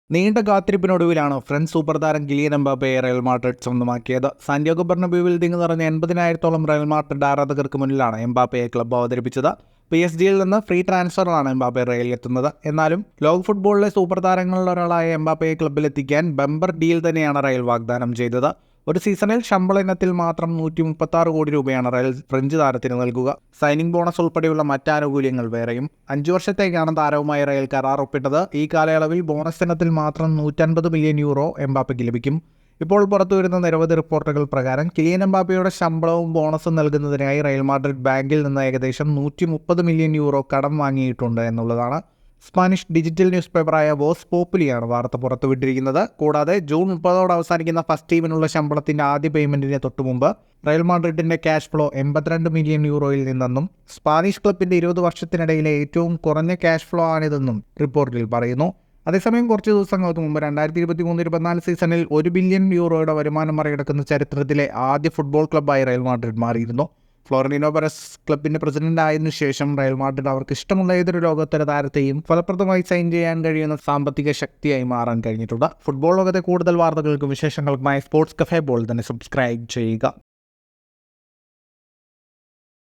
നീണ്ട കാത്തിരിപ്പിനൊടുവിലാണ് French super താരം Kylian എംബാപ്പയെ Real Madrid സ്വന്തമാക്കിയത്. സാന്റിയാഗോ ബെർണബ്യൂവിൽ തിങ്ങി നിറഞ്ഞ 80,000-ഓളം റയൽ മാഡ്രിഡ് ആരാധകർക്ക് മുന്നിലാണ് എംബാപ്പയെ ക്ലബ്ബ് അവതരിപ്പിച്ചത്. PSG-യിൽ നിന്ന് ഫ്രീ ട്രാൻസ്ഫറിലാണ് എംബാപ്പെ റയലിൽ എത്തുന്നത്. എന്നാലും ലോക ഫുട്ബോളിലെ സൂപ്പർ താരങ്ങളിൽ ഒരാളായ എംബാപ്പയെ ക്ലബ്ബിലെത്തിക്കാൻ ബമ്പർ ഡീൽ തന്നെയാണ് റയൽ വാഗ്ദാനം ചെയ്തത്. ഒരു സീസണിൽ ശമ്പള ഇനത്തിൽ മാത്രം 136 കോടി രൂപയാണ് റയൽ ഫ്രഞ്ച് താരത്തിന് നൽകുക. സൈനിങ് ബോണസ് ഉൾപ്പെടെയുള്ള മറ്റ് ആനുകൂല്യങ്ങൾ വേറെയും. 5 വർഷത്തേക്കാണ് താരവുമായി റയൽ കരാർ ഒപ്പിട്ടത്. ഈ കാലയളവിൽ ബോണസ് ഇനത്തിൽ മാത്രം 150 മില്യൺ യൂറോ എംബാപ്പയ്ക്ക് ലഭിക്കും. ഇപ്പോൾ പുറത്തുവരുന്ന നിരവധി റിപ്പോർട്ടുകൾ പ്രകാരം കിലിയൻ എംബാപ്പയുടെ ശമ്പളവും ബോണസും നൽകുന്നതിനായി റയൽ മാഡ്രിഡ് ബാങ്കിൽ നിന്ന് ഏകദേശം 130 മില്യൺ യൂറോ കടം വാങ്ങിയിട്ടുണ്ട് എന്നുള്ളതാണ്. സ്പാനിഷ് ഡിജിറ്റൽ ന്യൂസ് പേപ്പറായ വോസ് പോപ്പുലിയാണ് വാർത്ത പുറത്തുവിട്ടിരിക്കുന്നത്. കൂടാതെ ജൂൺ 30 അവസാനിക്കുന്ന ഫസ്റ്റ് ടീമിനുള്ള ശമ്പളത്തിന്റെ ആദ്യ പേയ്മെന്റിന് തൊട്ടുമുമ്പ് റയൽ മാഡ്രിഡിന്റെ ക്യാഷ് ഫ്ലോ 82 മില്യൺ യൂറോയിൽ നിന്നെന്നും സ്പാനിഷ് ക്ലബിന്റെ 20 വർഷത്തിനിടയിലെ ഏറ്റവും കുറഞ്ഞ ക്യാഷ് ഫ്ലോ ആണിതെന്നും റിപ്പോർട്ടിൽ പറയുന്നു. അതേസമയം കുറച്ച് ദിവസങ്ങൾക്ക് മുമ്പ് 2023-24 സീസണിൽ 1 ബില്യൺ യൂറോയുടെ വരുമാനം മറികടക്കുന്ന ചരിത്രത്തിലെ ആദ്യ ഫുട്ബോൾ ക്ലബ്ബായി റയൽ മാഡ്രിഡ് മാറിയിരുന്നു. ഫ്ലോറന്റീനോ പെരസ് ക്ലബിന്റെ പ്രസിഡന്റ് ആയതിനു ശേഷം റയൽ മാഡ്രിഡ് അവർക്ക് ഇഷ്ടമുള്ള ഏതൊരു ലോകോത്തര താരത്തെയും ഫലപ്രദമായി സൈൻ ചെയ്യാൻ കഴിയുന്ന സാമ്പത്തിക ശക്തിയായി മാറാൻ കഴിഞ്ഞിട്ടുണ്ട്. ഫുട്ബോൾ ലോകത്തെ കൂടുതൽ വാർത്തകൾക്കും വിശേഷങ്ങൾക്കുമായി സ്പോർട്സ് കഫേ ബോൾ തന്നെ സബ്സ്ക്രൈബ് ചെയ്യുക.